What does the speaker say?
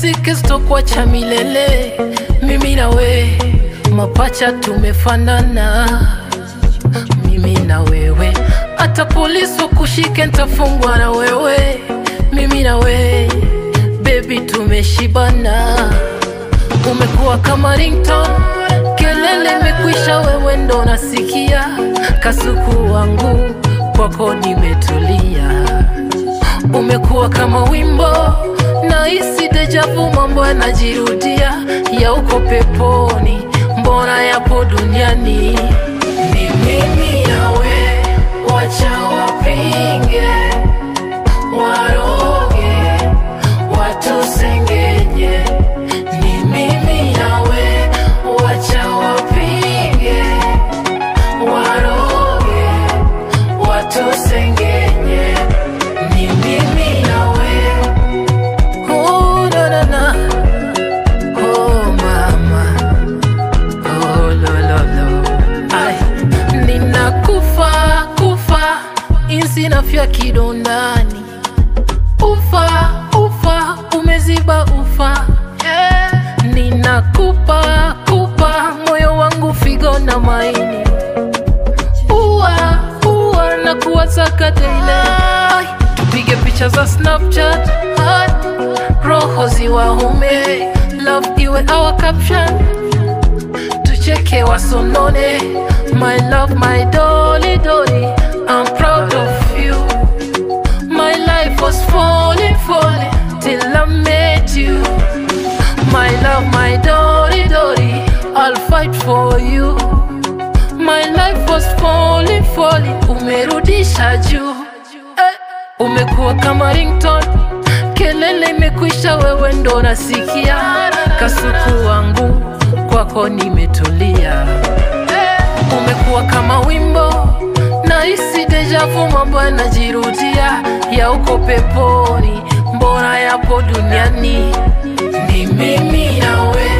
tusike sitokuacha milele. Mimi na we mapacha tumefanana, mimi na wewe. Hata polisi kushike nitafungwa na wewe. Mimi na we baby tumeshibana. Umekuwa kama ringtone, kelele imekwisha, wewe ndo nasikia. Kasuku wangu kwako nimetulia. Umekuwa kama wimbo, nahisi deja vu, mambo yanajirudia. Ya uko peponi, mbona yapo duniani? Ni mimi nawe, wacha wapinge, waroge, watusengenye. Ni mimi nawe, wacha wapinge, waroge, watusengenye. Ni mimi nawe. Oh na na na, oh mama, oh lo lo lo. Ay, ninakufa kufa, insi nafia kidondani. Ufa ufa, umeziba ufa, yeah. Ninakupa kupa, moyo wangu, figo na maini. Uwa na kuwataka daily. Tupige picha za Snapchat, roho ziwaume, love iwe our caption. Tucheke wasonone, my love, my dolly dolly, I'm proud of you. My life was falling till I met you. My love, my dolly dolly, I'll fight for you. My life was falling, umerudisha juu. Umekuwa kama ringtone, kelele imekwisha, wewe ndo nasikia. Kasuku wangu kwako nimetulia. Umekuwa kama wimbo, nahisi deja vu, mambo yanajirudia. Ya uko peponi, mbona yapo duniani? Ni mimi nawe.